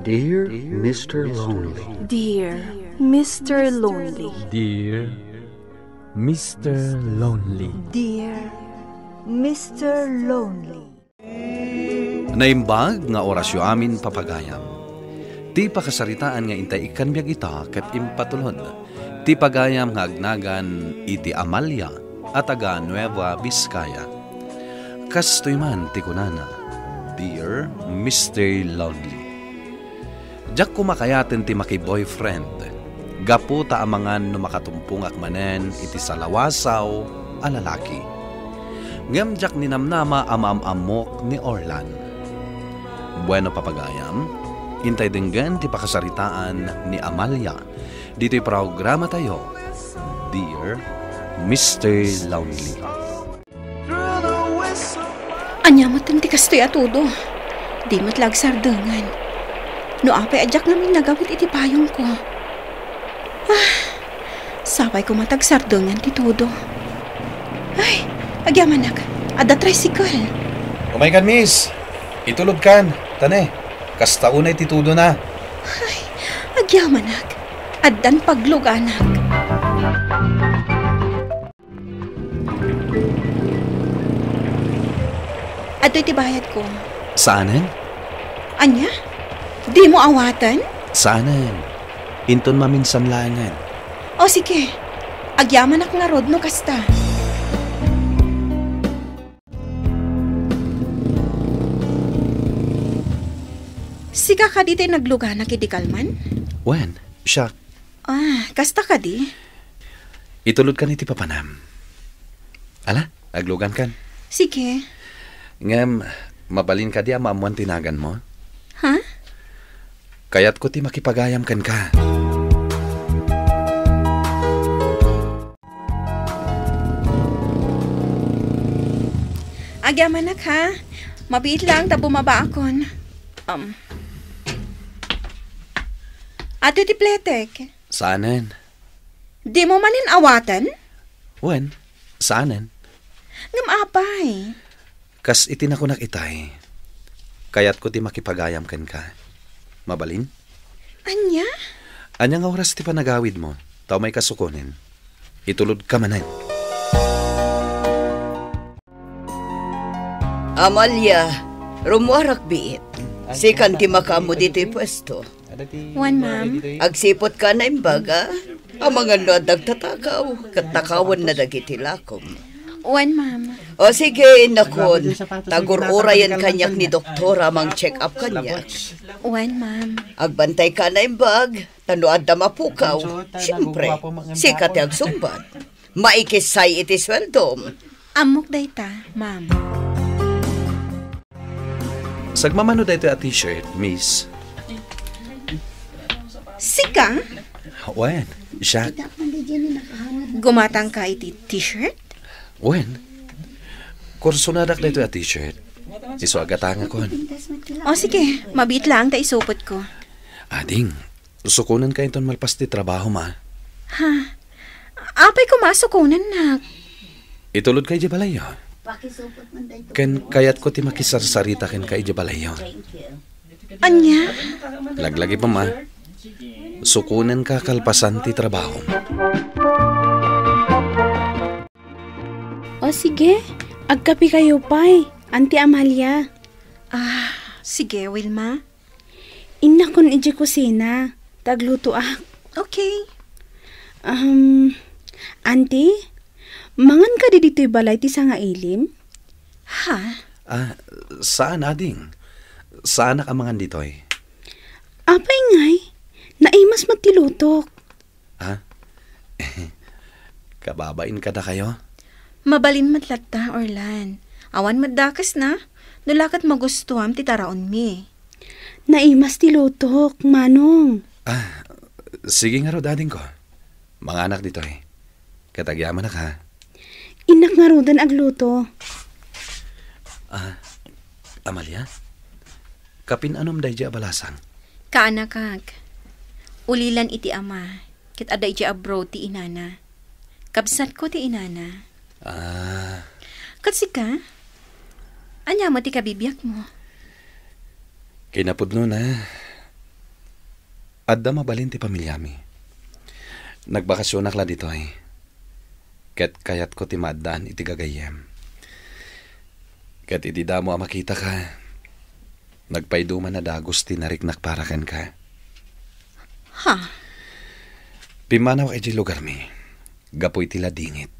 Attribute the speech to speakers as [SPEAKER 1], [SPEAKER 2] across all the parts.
[SPEAKER 1] Dear Mr. Lonely.
[SPEAKER 2] Dear Mr. Lonely.
[SPEAKER 3] Dear Mr. Lonely.
[SPEAKER 2] Dear Mr. Lonely.
[SPEAKER 4] Naimbag nga orasyo amin papagayam. Ti pakasaritaan nga intay ikan biyag ita ket impatulon. Ti pagayam nga agnagan iti Amalia at aga Nueva Vizcaya. Kastoy man ti kunana, Dear Mr. Lonely. Diyak kumakayaten ti maki-boyfriend. Gaputa amangan no makatumpung akmanen iti salawasaw a lalaki. Ngem diyak ninamnama amok ni Orlan. Bueno papagayam, intay denggan ti pakasaritaan ni Amalia. Dito'y programa tayo, Dear Mr. Lonely.
[SPEAKER 5] Anya mo ti kastoy atudo. Di matlag sardengan. No apay adyak namin nagawit iti payong ko. Sabay ko matag sardengan ti todo. Ay, agyaman ada tricycle.
[SPEAKER 4] Oh my God, miss! Itulog kan, tane. Kastaunay ti tudo na.
[SPEAKER 5] Ay, agyaman addan pagluganak. Ato iti bayad ko.
[SPEAKER 4] Saanen?
[SPEAKER 5] Anya? Di mo awatan?
[SPEAKER 4] Saanen? Inton maminsan langan.
[SPEAKER 5] O sige, agyaman nga rod no kasta. Sika ka di tayo nagluganak iti kalman?
[SPEAKER 4] When? Siya.
[SPEAKER 5] Kasta ka di?
[SPEAKER 4] Itulod ka ni ti papanam. Ala, aglugan kan.
[SPEAKER 5] Sige.
[SPEAKER 4] Ngem, mabalin ka di maamuan tinagan mo.
[SPEAKER 5] Ha?
[SPEAKER 4] Kaya't ko ti makipagayam kan ka.
[SPEAKER 5] Agyaman ha. Mabiit lang ta bumaba akon. Ato ti pletek.
[SPEAKER 4] Saanen?
[SPEAKER 5] Di mo manin awatan?
[SPEAKER 4] When? Saanen?
[SPEAKER 5] Ngam apay.
[SPEAKER 4] Kas itinakunak itay. Kaya't ko ti makipagayam kan ka. Mabalin?
[SPEAKER 5] Anya?
[SPEAKER 4] Anya nga oras ti panagawid mo. Tao may kasukunin. Itulod ka manan.
[SPEAKER 6] Amalia, rumuarak biit. Sikan ti makamu dito'y pwesto.
[SPEAKER 5] One, ma'am.
[SPEAKER 6] Agsipot ka na imbaga. Ang mga noadag tatakaw. Katakawan na dagiti lakom.
[SPEAKER 5] One, ma'am.
[SPEAKER 6] O sige, nakon. Tagur-urayan kanyak ni doktora mang check up kanyak.
[SPEAKER 5] One, ma'am.
[SPEAKER 6] Agbantay ka na imbag. Tanoad na mapukaw. Siyempre, sikat yung sumbat. Maikisay iti sweldom.
[SPEAKER 5] Amok day ta, ma'am.
[SPEAKER 4] Sagmamano dito a t-shirt, miss.
[SPEAKER 5] Sika?
[SPEAKER 4] When? Siya.
[SPEAKER 5] Gumatang ka iti t-shirt?
[SPEAKER 4] When? Kursunadak dito a t-shirt. Iso agatanga kon.
[SPEAKER 5] O sige, mabit lang ta isupot ko.
[SPEAKER 4] Ading, sukunan ka iton malpas ti trabaho ma.
[SPEAKER 5] Ha? Apay ko masukunan na.
[SPEAKER 4] Itulod kay Jabalayo. Ken kayat ko ti makisarsarita ken kay Jabalayo.
[SPEAKER 5] Anya?
[SPEAKER 4] Laglagi pa ma. Sukunan ka kalpasan ti trabaho.
[SPEAKER 7] O sige, agkapi kayo pay, Auntie Amalia.
[SPEAKER 5] Sige, Wilma.
[SPEAKER 7] Inakon iji kusina, tagluto
[SPEAKER 5] Okay.
[SPEAKER 7] Auntie, mangan ka di dito'y balay ti nga ilim?
[SPEAKER 5] Ha?
[SPEAKER 4] Saan ading? Saan nakamangan ditoy?
[SPEAKER 7] Apay ngay, naimas magtilutok.
[SPEAKER 4] Kababain ka na kayo?
[SPEAKER 5] Mabalin matlatta, Orlan. Awan maddakas na. Nulakat magustuham ti taraon mi.
[SPEAKER 7] Naimas tilutok, manong.
[SPEAKER 4] Sige nga ro, dading ko. Mga anak ditoy. Katagyaman na ka.
[SPEAKER 7] Inak nga rodan agluto.
[SPEAKER 4] Amalia? Kapin anom day di abalasang?
[SPEAKER 5] Kaanakag. Ulilan iti ama. Kit aday di abroad ti inana. Kabsat ko ti inana. Katsika? Anya mo ti kabibiyak mo?
[SPEAKER 4] Kinapudno na. Adda mabalin ti pamilyami. Nagbakasyon akla dito ay. Ket kayat ko ti maaddan iti gagayem. Ket iti damo a makita ka. Nagpaiduman na dagos ti nariknak para ken ka.
[SPEAKER 5] Ha?
[SPEAKER 4] Pimanaw iti lugar mi. Gapoy ti ladingit.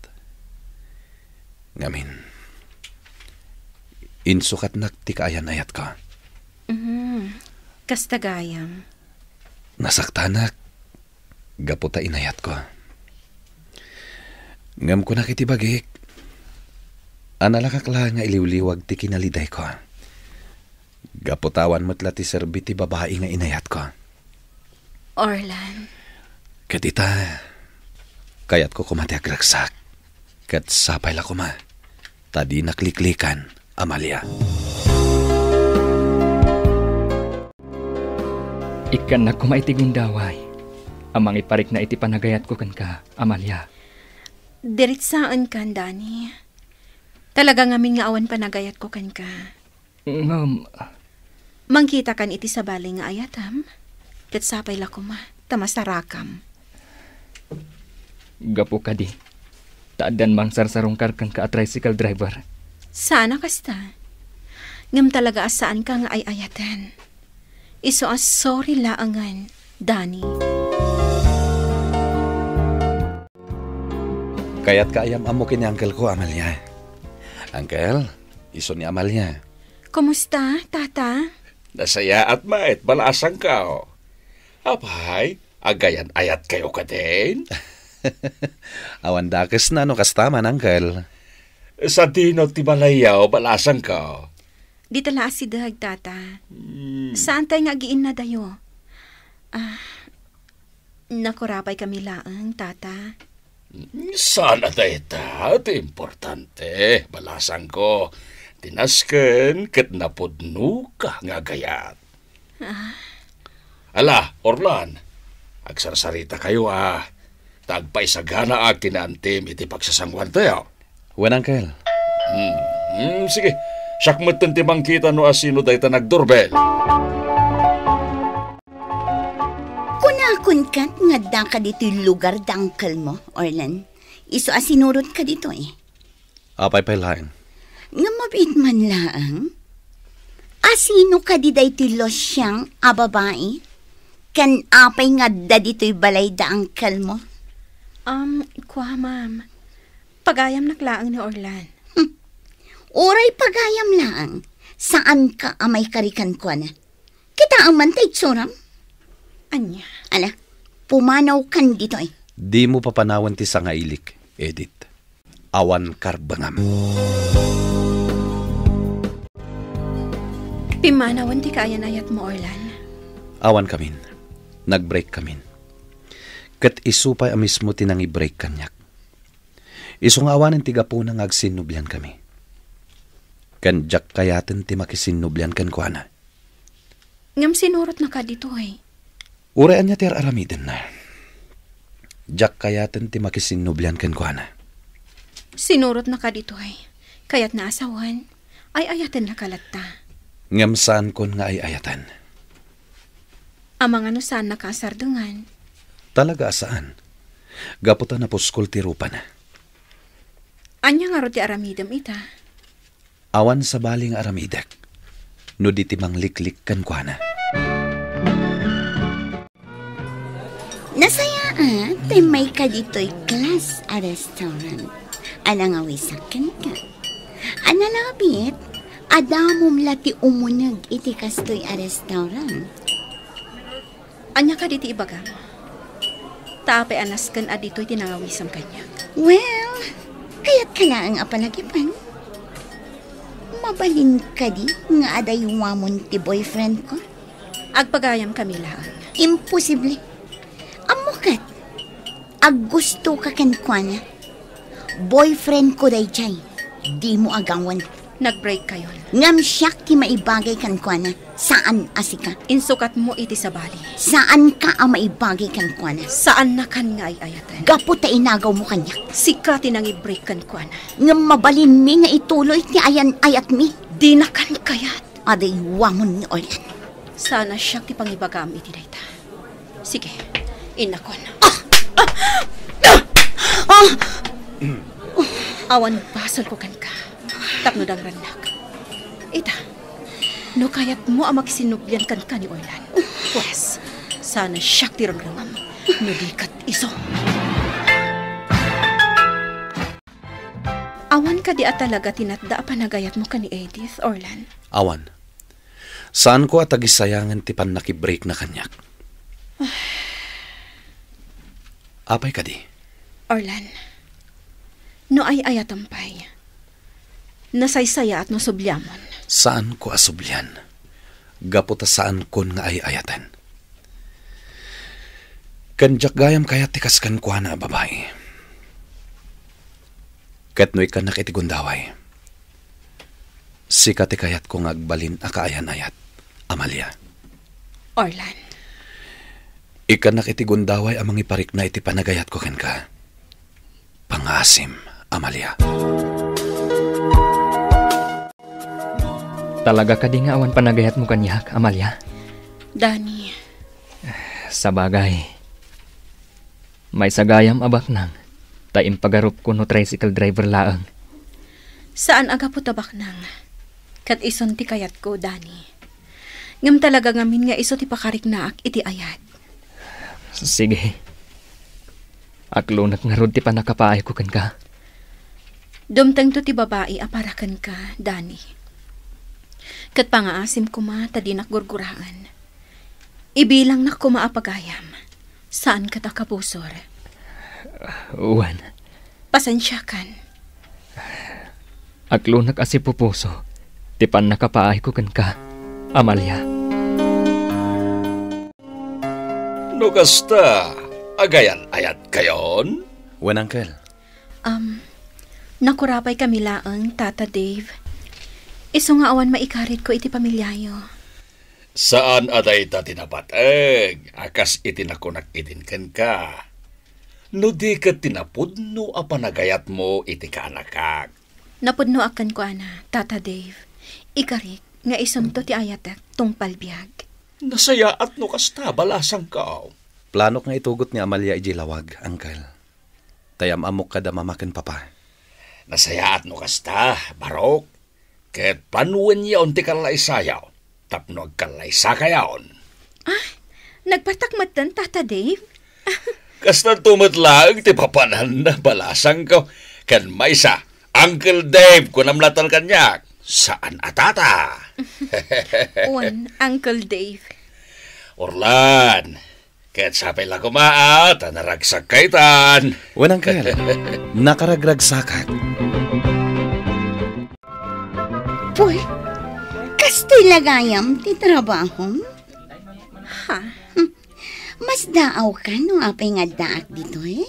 [SPEAKER 4] Ngamin. Insukat nak ti kaayan ayat ka.
[SPEAKER 5] Kastagayam.
[SPEAKER 4] Nasaktanak. Gaputa inayat ko. Ngam ko na kiti bagik. Analakakla nga iliwliwag ti kinaliday ko. Gaputawan mo't ti serbi ti babae nga inayat ko.
[SPEAKER 5] Orlan.
[SPEAKER 4] Katita, kayat ko kumati agragsak. Kat sapay la kuma. Tadi nakliklikan, Amalia.
[SPEAKER 8] Ikan na kumaitigundaway. Amang iparik na iti panagayat ko kan ka, Amalia.
[SPEAKER 5] Diritsaan kan, Dani. Talaga ngamin nga awan panagayat ko kan ka. Mangkita kan iti sabali nga ayatam. Ket sapay la kuma, tamasarakam.
[SPEAKER 8] Gapo ka di. Taadan mang sarsarungkar kan ka a tricycle driver.
[SPEAKER 5] Sana kasta. Ngam talaga asaan ka nga ay ayatan. Iso as sorry laangan, Dani.
[SPEAKER 4] Kaya't kaayam amo kini uncle ko, Amalia. Uncle, iso ni Amalia.
[SPEAKER 5] Kumusta, tata?
[SPEAKER 9] Nasaya at mait, balasang ka. Apay, agayan ayat kayo ka din.
[SPEAKER 4] Awan dakes na no kastaman, uncle.
[SPEAKER 9] Sa dino ti balayaw, balasang ka.
[SPEAKER 5] Di tala si Dag, tata. Saan tayo nga giin na dayo? Nakurapay kami laang, tata.
[SPEAKER 9] Sana dayta, iti importante, balasang ko. Tinasken, ket napudno ka nga gayat. Ala, Orlan, agsarsarita kayo Tagpaisagana kinantim iti pagsasangwan tayo.
[SPEAKER 4] Wen, uncle.
[SPEAKER 9] Sige, sakmeten ti mangkita no asino dayta nagdoorbell.
[SPEAKER 10] Kunakon ka nga da ka dito lugar da uncle mo, Orlan. Iso asinurod ka dito eh.
[SPEAKER 4] Apay pailain.
[SPEAKER 10] Nga mabit man laang. Asino ka di dayto losyang babae? Kan apay nga da dito'y balay da uncle mo?
[SPEAKER 5] Kuha, ma'am. Pagayam naklaang ni Orlan.
[SPEAKER 10] Oray pagayam laang. Saan ka amay karikan ko na? Kita ang mantay tsuram?
[SPEAKER 5] Anya?
[SPEAKER 10] Ala, pumanaw kan dito eh.
[SPEAKER 4] Di mo papanawan ti sangailik, Edith. Awan karbangam.
[SPEAKER 5] Pimanawan ti kayan-ayat mo, Orlan.
[SPEAKER 4] Awan kamin. Nag-break kamin. Kat isupay a mismo tinang i-break kanyak. Isong awanin ti gapunang agsinublyan kami. Kan jak kayaten ti makisinublyan kan kuana.
[SPEAKER 5] Ngam sinurot na ka dito eh.
[SPEAKER 4] Uraan niya ti aramiden na. Jak kayaten ti makisinublyan kan kuana.
[SPEAKER 5] Sinurot na ka dito eh. Kaya't naasawan, ay ayaten na kalatta.
[SPEAKER 4] Ngam saan kon nga ay ayatan.
[SPEAKER 5] Amang ano saan nakasardungan?
[SPEAKER 4] Talaga saan? Gaputan na puskol ti rupa na.
[SPEAKER 5] Anya nga ro ti aramidem ita?
[SPEAKER 4] Awan sa baling aramidek. No di ti mangliklik kan kuana.
[SPEAKER 10] Nasayaan, may ka dito'y class a restaurant. Alang awisakan ka. Analabit, adamom lati umunag iti kastoy a restaurant.
[SPEAKER 5] Anya ka diti ibaga mo? Tape anaskan adito'y tinangawisam kanya.
[SPEAKER 10] Well, kaya't ka na ang apalagipan. Mabalin ka di nga adaywa mo ti boyfriend ko?
[SPEAKER 5] Agpagayam kami lang.
[SPEAKER 10] Imposible. Amukat. Ag gusto ka kankwana. Boyfriend ko day chay. Di mo agawan.
[SPEAKER 5] Nag-break kayo.
[SPEAKER 10] Ngam siyak ti maibagay kankwana. Saan asika?
[SPEAKER 5] Insukat mo iti sa bali.
[SPEAKER 10] Saan ka ang maibagay kankwana?
[SPEAKER 5] Saan na kan nga ay ayatan?
[SPEAKER 10] Gapo ta inagaw mo kanya.
[SPEAKER 5] Sikati nang i-break kankwana.
[SPEAKER 10] Ngam mabalin mi nga ituloy ti ayan ayat mi.
[SPEAKER 5] Di na kan kayat.
[SPEAKER 10] Aday wamon ni Orlan.
[SPEAKER 5] Sana siyak ti pangibagam iti dayta. Sige, inakon. Awan basol ko kan ka. Tapno dang ranak. Ita, no kayat mo ang magsinubyan kan ka ni Orlan. Pues, sana siyak tirang-rangam. No dikat iso. Awan ka di at talaga tinatda panagayat mo ka ni Edith, Orlan.
[SPEAKER 4] Awan. Saan ko at agisayangan tipan nakibreak na kanyak? Apay ka di?
[SPEAKER 5] Orlan, no ay ayatampay. Nasaysaya at no subyamon.
[SPEAKER 4] Saan ko asublyan? Gaputa saan kon nga ay ayatan. Kanjak gayam kaya tikas kan kuha na babae. Katnoy ka nakitigundaway. Sikati kayat kong agbalin akaayan-ayat, Amalia.
[SPEAKER 5] Orlan.
[SPEAKER 4] Ika nakitigundaway amang iparik na iti panagayat ko ken ka. Pangasim, Amalia.
[SPEAKER 8] Talaga ka di nga awan panagayat mo kanyak, Amalia?
[SPEAKER 5] Dani.
[SPEAKER 8] Sa bagay. May sagayam abak nang. Taim pagarup ko no tricycle driver laang.
[SPEAKER 5] Saan aga po tabak nang? Kat ison ti kayat ko, Dani. Ngam talaga ngamin nga iso ti pakarik na ak iti ayat.
[SPEAKER 8] Sige. Aklunak nga rod ti panakapaay ko kan ka.
[SPEAKER 5] Dumtang to ti babae aparakan ka, Dani. Kat pangaasim ko ma tadinak gurguraan. Ibilang na ko maapagayam. Saan ka takapusor?
[SPEAKER 8] Uwan.
[SPEAKER 5] Pasensyakan.
[SPEAKER 8] Aklunak asi pupuso. Ti panakapaay ko kan ka, Amalia.
[SPEAKER 9] No kasta, agayan ayat kayon?
[SPEAKER 4] Wen, Uncle.
[SPEAKER 5] Nakurapay kami laang, Tata Dave. Iso nga awan maikarit ko iti pamilyayo.
[SPEAKER 9] Saan aday ta tinapatag? Akas itinakunak itinkan ka. No di ka tinapudno a panagayat mo iti kanakak.
[SPEAKER 5] Napudno akan ko ana, Tata Dave. Ikarit nga isumto ti ayatek tong palbiag.
[SPEAKER 9] Nasaya at no kasta balasang ka.
[SPEAKER 4] Planok nga itugot ni Amalia ijilawag, Uncle. Tayam amok kada mamaken papa.
[SPEAKER 9] Nasaya at no kasta, barok. Ket panuwen niya unti kalaysayaw. Tapno agkalaysa kayaon.
[SPEAKER 5] Nagpatakmatan, Tata Dave?
[SPEAKER 9] Kasta tumatlaag ti papanan na balasang ka. Kan maysa, Uncle Dave kunamlatan kanyak. Saan atata?
[SPEAKER 5] Uwan, Uncle Dave.
[SPEAKER 9] Orlan, ket sapay la kumaat, naragsak kaitan.
[SPEAKER 4] Wen, Uncle. Nakaragragsakat.
[SPEAKER 10] Puy, kastoy lagayam ti trabaho?
[SPEAKER 5] Ha?
[SPEAKER 10] Mas daaw ka no apay nga daak dito eh.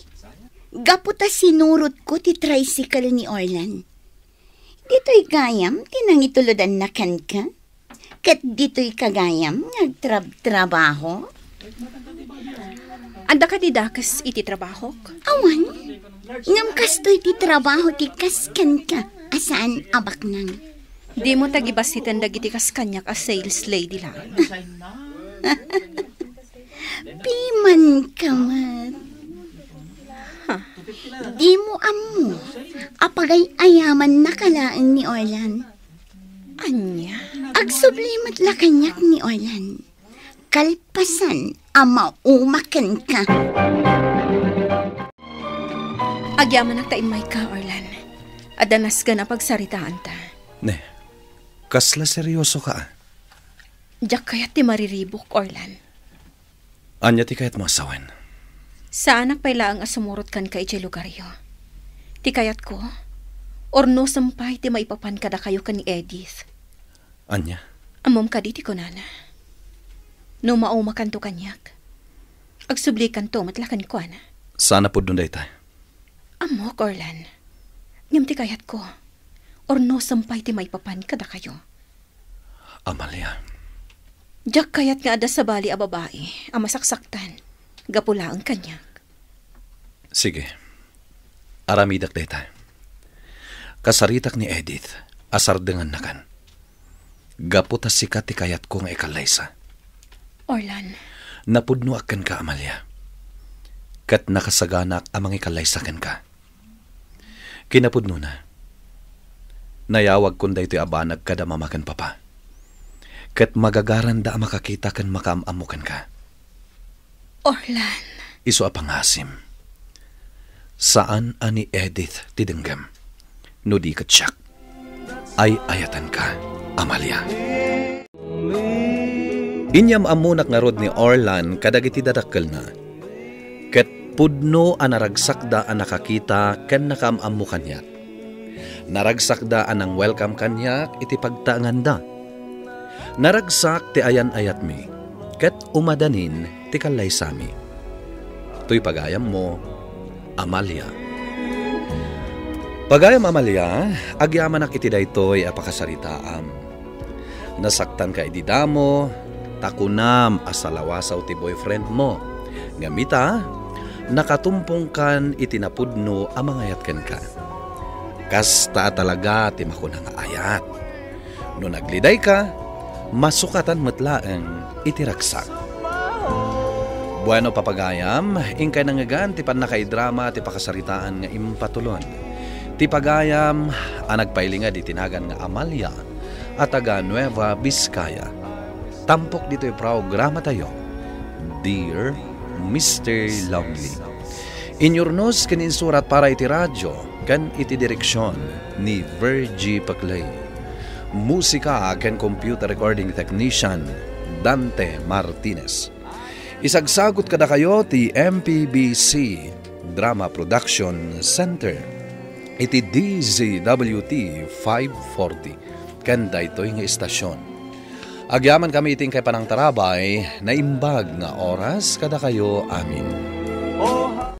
[SPEAKER 10] Gaputa sinurot ko ti tricycle ni Orlan. Dito'y gayam, tinangituludan na kan ka. Kat dito'y kagayam, nagtrabaho.
[SPEAKER 5] Anda ka didakas iti trabaho?
[SPEAKER 10] Awan, ngam kastoy ti trabaho ti kaskan ka. Asaan abak nang?
[SPEAKER 5] Di mo tagibasitan dagiti kaskanyak as sales lady lang.
[SPEAKER 10] Piman ka mat. Di mo amo. Apagay ayaman na kalaang ni Orlan.
[SPEAKER 5] Anya?
[SPEAKER 10] Agsublimat la kanyak ni Orlan. Kalpasan ama umakan ka.
[SPEAKER 5] Agyaman ang taimay ka, Orlan. Adanas ka na pagsaritaan ta.
[SPEAKER 4] Ne, kasla seryoso ka.
[SPEAKER 5] Diyak kayat ti mariribok, Orlan.
[SPEAKER 4] Anya ti kayat mo asawan.
[SPEAKER 5] Sa anak pala ang asumurot kan ka iti lugaryo. Ti kayat ko, or no sampay ti maipapan kada kayo ka ni Edith.
[SPEAKER 4] Anya?
[SPEAKER 5] Amom ka di ti kunana. No maumakan to kanyak. Agsublikan to matlakan ko ana.
[SPEAKER 4] Sana po doon day tayo.
[SPEAKER 5] Amok, Orlan. Ngam ti kayat ko, or no sampay ti maipapan kada kayo.
[SPEAKER 4] Amalia.
[SPEAKER 5] Diyak kayat nga ada sa bali a babae, ang masaksaktan. Gapula ang kanyak.
[SPEAKER 4] Sige. Aramidak day tayo. Kasaritak ni Edith, asardengan na kan. Gaputa sikat ti kayat ko nga ikalaysa.
[SPEAKER 5] Orlan.
[SPEAKER 4] Napudno akan ka, Amalia. Kat nakasaganak amang ikalaysakan ka. Kinapudno na. Nayawag kun da ito'y abanag kada mamakan papa. Kat magagaran da makakita kan makaamamukan ka.
[SPEAKER 5] Orlan.
[SPEAKER 4] Iso apangasim. Saan ani Edith tidenggam? No di katsyak. Ay ayatan ka, Amalia. Inyam amunak nga rod ni Orlan kadagiti dadakkel na. Ket pudno anaragsak da ang nakakita ken nakamamu kanyak. Naragsak da anang welcome kanyak iti pagtaangan da. Naragsak ti ayan-ayat mi. Ket umadanin ti kalay sami. Tuy pagayam mo, Amalia. Pagayam Amalia, agyamanak iti daytoy apakasaritaam. Nasaktan ka ididamo, takunam asalawasaw ti boyfriend mo. Ngamita, nakatumpong kan itinapudno amangayat ken ka. Kasta talaga ti makunang ayat. No nagliday ka, masukatan metlaeng itiraksak. Bueno papagayam, ingkay nangagan ti panakaidrama ti pakasaritaan nga impatulon. Ti pagayam, anagpailinga di tinagan nga Amalia at taga Nueva Vizcaya. Tampok dito yung programa tayo, Dear Mr. Lonely. Inyurnos kaninsurat para iti radyo, kan iti direksyon ni Virgie Paclay. Musika kan computer recording technician, Dante Martinez. Isagsagot kada kayo ti MPBC Drama Production Center. Iti DZWT 540. Kanda ito'y nga istasyon. Agyaman kami iting kay panang tarabay na imbag nga oras kada kayo amin.